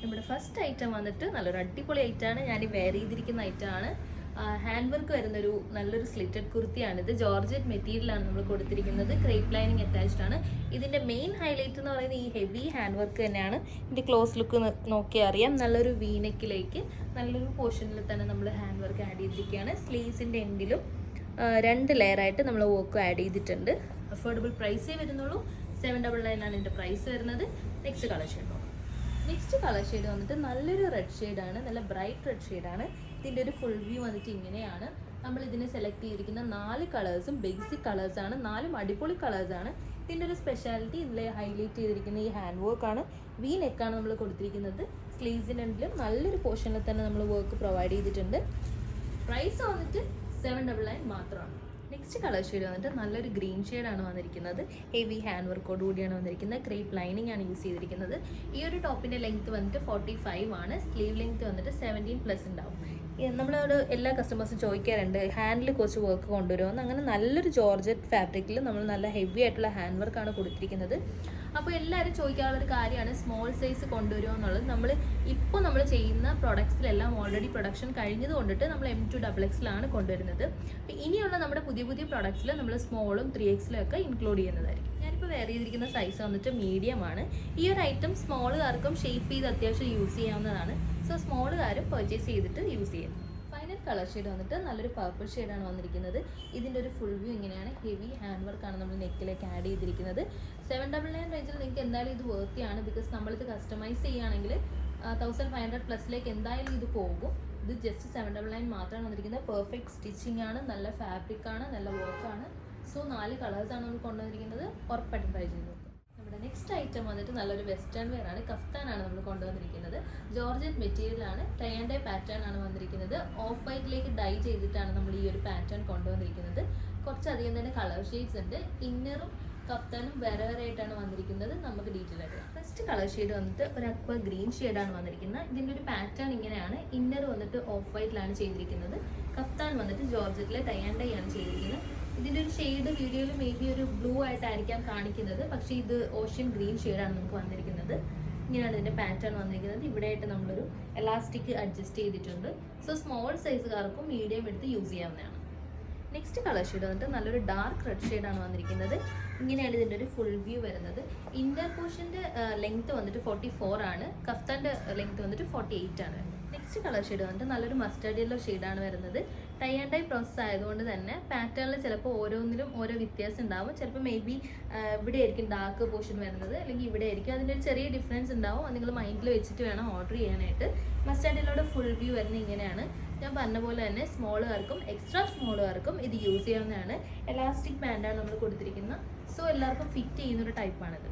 നമ്മുടെ first item വന്നിട്ട് നല്ലൊരു അടിപൊളി ഐറ്റമാണ്. ഞാൻ വെയർ ചെയ്തിരിക്കുന്ന ഐറ്റമാണ്. ഹാൻഡ് വർക്ക് വരുന്നൊരു നല്ലൊരു സ്ലിറ്റഡ് കുർത്തിയാണിത്. ജോർജറ്റ് മെറ്റീരിയലാണ് നമ്മൾ കൊടുത്തിരിക്കുന്നത്. ക്രേപ്പ് ലൈനിങ് അറ്റാച്ച്ഡ് ആണ്. ഇതിൻ്റെ മെയിൻ ഹൈലൈറ്റ് എന്ന് പറയുന്നത് ഈ ഹെവി ഹാൻഡ് വർക്ക് തന്നെയാണ്. ഇതിൻ്റെ ക്ലോസ് ലുക്ക് നോക്കിയാൽ അറിയാം. നല്ലൊരു വീനെക്കിലേക്ക് നല്ലൊരു പോർഷനിൽ തന്നെ നമ്മൾ ഹാൻഡ് വർക്ക് ആഡ് ചെയ്തിരിക്കുകയാണ്. സ്ലീവ്സിൻ്റെ എൻഡിലും 2 ലെയറായിട്ട് നമ്മൾ വർക്ക് ആഡ് ചെയ്തിട്ടുണ്ട്. അഫോർഡബിൾ പ്രൈസേ വരുന്നുള്ളൂ. 799 ആണ് ഇതിൻ്റെ പ്രൈസ് വരുന്നത്. നെക്സ്റ്റ് കളർ ഷെയ്ഡ് വന്നിട്ട് നല്ലൊരു റെഡ് ഷെയ്ഡാണ്. നല്ല ബ്രൈറ്റ് റെഡ് ഷെയ്ഡാണ്. ഇതിൻ്റെ ഒരു ഫുൾ വ്യൂ വന്നിട്ട് ഇങ്ങനെയാണ്. നമ്മൾ ഇതിനെ സെലക്ട് ചെയ്തിരിക്കുന്ന 4 കളേഴ്സും ബേസിക് കളേഴ്സാണ്. 4 അടിപൊളി കളേഴ്സാണ്. ഇതിൻ്റെ ഒരു സ്പെഷ്യാലിറ്റി ഇതിൽ ഹൈലൈറ്റ് ചെയ്തിരിക്കുന്ന ഈ ഹാൻഡ് വർക്കാണ്. വി നെക്കാണ് നമ്മൾ കൊടുത്തിരിക്കുന്നത്. സ്ലീവ്സിൻ്റെ എൻഡിലും നല്ലൊരു പോർഷനിൽ തന്നെ നമ്മൾ വർക്ക് പ്രൊവൈഡ് ചെയ്തിട്ടുണ്ട്. പ്രൈസ് വന്നിട്ട് 799 മാത്രമാണ്. നെക്സ്റ്റ് കളർ ഷെയ്ഡ് വന്നിട്ട് നല്ലൊരു ഗ്രീൻ ഷെയ്ഡാണ് വന്നിരിക്കുന്നത്. ഹെവി ഹാൻഡ് വർക്കോട് കൂടിയാണ് വന്നിരിക്കുന്നത്. ക്രേപ്പ് ലൈനിങ് ആണ് യൂസ് ചെയ്തിരിക്കുന്നത്. ഈ ഒരു ടോപ്പിൻ്റെ ലെങ്ത് വന്നിട്ട് 45 ആണ്. സ്ലീവ് ലെങ്ത് വന്നിട്ട് 17+ ഉണ്ടാവും. നമ്മളോട് എല്ലാ കസ്റ്റമേഴ്സും ചോദിക്കാറുണ്ട് ഹാൻഡിൽ കുറച്ച് വർക്ക് കൊണ്ടുവരുമെന്ന്. അങ്ങനെ നല്ലൊരു ജോർജറ്റ് ഫാബ്രിക്കിൽ നമ്മൾ നല്ല ഹെവി ആയിട്ടുള്ള ഹാൻഡ് വർക്കാണ് കൊടുത്തിരിക്കുന്നത്. അപ്പോൾ എല്ലാവരും ചോദിക്കാനുള്ളൊരു കാര്യമാണ് സ്മോൾ സൈസ് കൊണ്ടുവരുമോ എന്നുള്ളത്. നമ്മൾ ചെയ്യുന്ന പ്രൊഡക്ട്സിലെല്ലാം ഓൾറെഡി പ്രൊഡക്ഷൻ കഴിഞ്ഞത് കൊണ്ടിട്ട് നമ്മൾ M2 XXL ആണ് കൊണ്ടുവരുന്നത്. അപ്പോൾ ഇനിയുള്ള നമ്മുടെ പുതിയ പ്രൊഡക്ട്സിൽ നമ്മൾ സ്മോളും 3XL ഒക്കെ ഇൻക്ലൂഡ് ചെയ്യുന്നതായിരിക്കും. ഞാനിപ്പോൾ വെയർ ചെയ്തിരിക്കുന്ന സൈസ് വന്നിട്ട് മീഡിയം ആണ്. ഈ ഒരു ഐറ്റം സ്മോളുകാർക്കും ഷേപ്പ് ചെയ്ത് അത്യാവശ്യം യൂസ് ചെയ്യാവുന്നതാണ്. സോ സ്മോളുകാരും പർച്ചേസ് ചെയ്തിട്ട് യൂസ് ചെയ്യുന്നു. ഫൈനൽ കളർ ഷെയ്ഡ് വന്നിട്ട് നല്ലൊരു പർപ്പിൾ ഷെയ്ഡാണ് വന്നിരിക്കുന്നത്. ഇതിൻ്റെ ഒരു ഫുൾ വ്യൂ ഇങ്ങനെയാണ്. ഹെവി ഹാൻഡ് വർക്കാണ് നമ്മൾ നെക്കിലേക്ക് ആഡ് ചെയ്തിരിക്കുന്നത്. 799 റേഞ്ചിൽ നിങ്ങൾക്ക് എന്തായാലും ഇത് വർത്തിയാണ്. ബിക്കോസ് നമ്മളിത് കസ്റ്റമൈസ് ചെയ്യുകയാണെങ്കിൽ 1500+ എന്തായാലും ഇത് പോകും. ഇത് ജസ്റ്റ് 799 മാത്രമാണ് വന്നിരിക്കുന്നത്. പെർഫെക്റ്റ് സ്റ്റിച്ചിങ് ആണ്. നല്ല ഫാബ്രിക്കാണ്. നല്ല വർക്കാണ്. സോ 4 കളേഴ്സാണ് നമ്മൾ കൊണ്ടുവന്നിരിക്കുന്നത്. ഉറപ്പായിട്ടും ട്രൈ ചെയ്ത് നോക്കുക. നമ്മുടെ നെക്സ്റ്റ് ഐറ്റം വന്നിട്ട് നല്ലൊരു വെസ്റ്റേൺ വെയർ ആണ്. കഫ്താനാണ് നമ്മൾ കൊണ്ടുവന്നിരിക്കുന്നത്. ജോർജറ്റ് മെറ്റീരിയലാണ്. ടൈ ആൻഡ് ഡൈ പാറ്റേൺ ആണ് വന്നിരിക്കുന്നത്. ഓഫ് വൈറ്റിലേക്ക് ഡൈ ചെയ്തിട്ടാണ് നമ്മൾ ഈ ഒരു പാറ്റേൺ കൊണ്ടുവന്നിരിക്കുന്നത്. കുറച്ചധികം തന്നെ കളർ ഷെയ്ഡ്സ് ഉണ്ട്. ഇന്നറും കഫ്താനും വേറെ ആയിട്ടാണ് വന്നിരിക്കുന്നത്. നമുക്ക് ഡീറ്റെയിൽ ആയിട്ട് ഫസ്റ്റ് കളർ ഷെയ്ഡ് വന്നിട്ട് ഒരു അക്വ ഗ്രീൻ ഷെയ്ഡാണ് വന്നിരിക്കുന്നത്. ഇതിൻ്റെ ഒരു പാറ്റേൺ ഇങ്ങനെയാണ്. ഇന്നർ വന്നിട്ട് ഓഫ് വൈറ്റിലാണ് ചെയ്തിരിക്കുന്നത്. കഫ്താൻ വന്നിട്ട് ജോർജറ്റിലെ ടൈ ആൻഡ് ഡൈ ആണ് ചെയ്തിരിക്കുന്നത്. ഇതിൻ്റെ ഒരു ഷെയ്ഡ് വീഡിയോയിൽ മേ ബി ഒരു ബ്ലൂ ആയിട്ടായിരിക്കാം കാണിക്കുന്നത്. പക്ഷേ ഇത് ഓഷ്യൻ ഗ്രീൻ ഷെയ്ഡാണ് നമുക്ക് വന്നിരിക്കുന്നത്. ഇങ്ങനെയാണ് ഇതിൻ്റെ പാറ്റേൺ വന്നിരിക്കുന്നത്. ഇവിടെയായിട്ട് നമ്മളൊരു എലാസ്റ്റിക് അഡ്ജസ്റ്റ് ചെയ്തിട്ടുണ്ട്. സോ സ്മോൾ സൈസുകാർക്കും മീഡിയം എടുത്ത് യൂസ് ചെയ്യാവുന്നതാണ്. നെക്സ്റ്റ് കളർ ഷെയ്ഡ് വന്നിട്ട് നല്ലൊരു ഡാർക്ക് റെഡ് ഷെയ്ഡാണ് വന്നിരിക്കുന്നത്. ഇങ്ങനെയാണ് ഇതിൻ്റെ ഒരു ഫുൾ വ്യൂ വരുന്നത്. ഇന്നർ പോർഷൻ്റെ ലെങ്ത് വന്നിട്ട് 44 ആണ്. കഫ്താൻ്റെ ലെങ്ത് വന്നിട്ട് 48 ആണ്. നെക്സ്റ്റ് കളർ ഷെയ്ഡ് വന്നിട്ട് നല്ലൊരു മസ്റ്റേർഡ് യെല്ലോ ഷെയ്ഡാണ് വരുന്നത്. ടൈ ആൻഡ് ഡൈ പ്രോസസ് ആയതുകൊണ്ട് തന്നെ പാറ്റേണിൽ ചിലപ്പോൾ ഓരോന്നിലും ഓരോ വ്യത്യാസം ഉണ്ടാവും. ചിലപ്പോൾ മേ ബി ഇവിടെ ആയിരിക്കും ഡാർക്ക് പോർഷൻ വരുന്നത്, അല്ലെങ്കിൽ ഇവിടെ ആയിരിക്കും. അതിൻ്റെ ഒരു ചെറിയ ഡിഫറൻസ് ഉണ്ടാവും. അത് നിങ്ങൾ മൈൻഡിൽ വെച്ചിട്ട് വേണം ഓർഡർ ചെയ്യാനായിട്ട്. മസ്റ്റേർഡ് യെല്ലോയുടെ ഫുൾ വ്യൂ വരുന്നത് ഇങ്ങനെയാണ്. ഞാൻ പറഞ്ഞ പോലെ തന്നെ സ്മോളുകാർക്കും എക്സ്ട്രാ സ്മോളുകാർക്കും ഇത് യൂസ് ചെയ്യാവുന്നതാണ്. എലാസ്റ്റിക് ബാൻഡാണ് നമ്മൾ കൊടുത്തിരിക്കുന്നത്. സോ എല്ലാവർക്കും ഫിറ്റ് ചെയ്യുന്നൊരു ടൈപ്പാണിത്.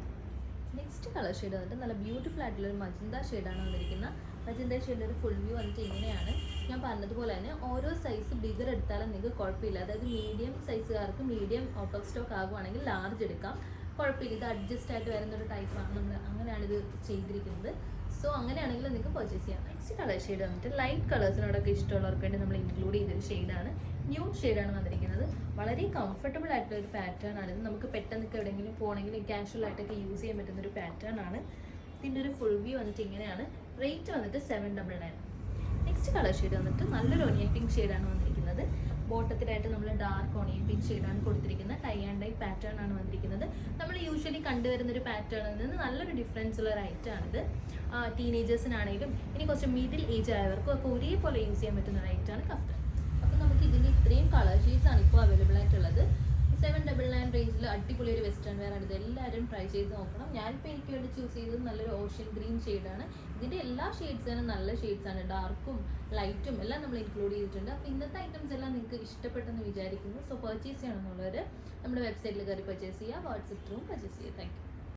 നെക്സ്റ്റ് കളർ ഷെയ്ഡ് വന്നിട്ട് നല്ല ബ്യൂട്ടിഫുൾ ആയിട്ടുള്ളൊരു മജന്ത ഷെയ്ഡാണ് വന്നിരിക്കുന്നത്. മജന്ത ഷെയ്ഡിൻ്റെ ഒരു ഫുൾ വ്യൂ വന്നിട്ട് ഇങ്ങനെയാണ്. ഞാൻ പറഞ്ഞതുപോലെ തന്നെ ഓരോ സൈസ് ബിഗർ എടുത്താലും നിങ്ങൾക്ക് കുഴപ്പമില്ല. അതായത് മീഡിയം സൈസുകാർക്ക് മീഡിയം ഔട്ട് ഓഫ് സ്റ്റോക്ക് ആകുവാണെങ്കിൽ ലാർജ് എടുക്കാം, കുഴപ്പമില്ല. ഇത് അഡ്ജസ്റ്റ് ആയിട്ട് വരുന്നൊരു ടൈപ്പാണ്. നമ്മൾ അങ്ങനെയാണ് ഇത് ചെയ്തിരിക്കുന്നത്. സോ അങ്ങനെയാണെങ്കിൽ നിങ്ങൾക്ക് പർച്ചേസ് ചെയ്യാം. നെക്സ്റ്റ് കളർ ഷെയ്ഡ് വന്നിട്ട് ലൈറ്റ് കളേഴ്സിനോടൊക്കെ ഇഷ്ടമുള്ളവർക്ക് വേണ്ടി നമ്മൾ ഇൻക്ലൂഡ് ചെയ്തൊരു ഷെയ്ഡാണ്. ന്യൂഡ് ഷെയ്ഡാണ് വന്നിരിക്കുന്നത്. വളരെ കംഫർട്ടബിൾ ആയിട്ടുള്ള ഒരു പാറ്റേൺ ആണ്. ഇത് നമുക്ക് പെട്ടെന്നൊക്കെ എവിടെയെങ്കിലും പോകണമെങ്കിൽ കാഷ്വൽ ആയിട്ടൊക്കെ യൂസ് ചെയ്യാൻ പറ്റുന്ന ഒരു പാറ്റേൺ ആണ്. ഇതിൻ്റെ ഒരു ഫുൾ വ്യൂ വന്നിട്ട് ഇങ്ങനെയാണ്. റേറ്റ് വന്നിട്ട് 799. നെക്സ്റ്റ് കളർ ഷെയ്ഡ് വന്നിട്ട് നല്ലൊരു ഒനിയൻ പിങ്ക് ഷെയ്ഡാണ് വന്നിരിക്കുന്നത്. ബോട്ടത്തിലായിട്ട് നമ്മൾ ഡാർക്ക് ഒനിയൻ പിങ്ക് ഷെയ്ഡാണ് കൊടുത്തിരിക്കുന്നത്. ടൈ ആൻഡ് ഡൈ പാറ്റേൺ ആണ് വന്നിരിക്കുന്നത്. നമ്മൾ യൂഷ്വലി കണ്ടുവരുന്നൊരു പാറ്റേണിൽ നിന്ന് നല്ലൊരു ഡിഫറൻസ് ഉള്ള ഒരു ഐറ്റമാണിത്. ടീനേജേഴ്സിനാണെങ്കിലും ഇനി കുറച്ച് മിഡിൽ ഏജ് ആയവർക്കും ഒക്കെ ഒരേപോലെ യൂസ് ചെയ്യാൻ പറ്റുന്ന ഒരു ഐറ്റമാണ് കഫ്താൻ. അപ്പോൾ നമുക്ക് ഇതിൻ്റെ ഇത്രയും കളർ ഷെയ്ഡ്സ് ആണ് ഇപ്പോൾ അവൈലബിൾ ആയിട്ടുള്ളത്. 799 റേഞ്ചിൽ അടിപൊളി ഒരു വെസ്റ്റേൺ വെയർ ആണ്. ഇത് എല്ലാവരും ട്രൈ ചെയ്ത് നോക്കണം. ഞാനിപ്പോൾ എനിക്ക് വേണ്ടി ചൂസ് ചെയ്തത് നല്ലൊരു ഓഷ്യൻ ഗ്രീൻ ഷെയ്ഡാണ്. ഇതിൻ്റെ എല്ലാ ഷെയ്ഡ്സാണ് നല്ല ഷെയ്ഡ്സാണ്. ഡാർക്കും ലൈറ്റും എല്ലാം നമ്മൾ ഇൻക്ലൂഡ് ചെയ്തിട്ടുണ്ട്. അപ്പോൾ ഇന്നത്തെ ഐറ്റംസ് എല്ലാം നിങ്ങൾക്ക് ഇഷ്ടപ്പെട്ടെന്ന് വിചാരിക്കുന്നു. സോ പർച്ചേസ് ചെയ്യണമെന്നുള്ളവർ നമ്മുടെ വെബ്സൈറ്റിൽ കയറി പർച്ചേസ് ചെയ്യുക. വാട്സപ്പ് ത്രൂ പർച്ചേസ് ചെയ്യുക. Thank you.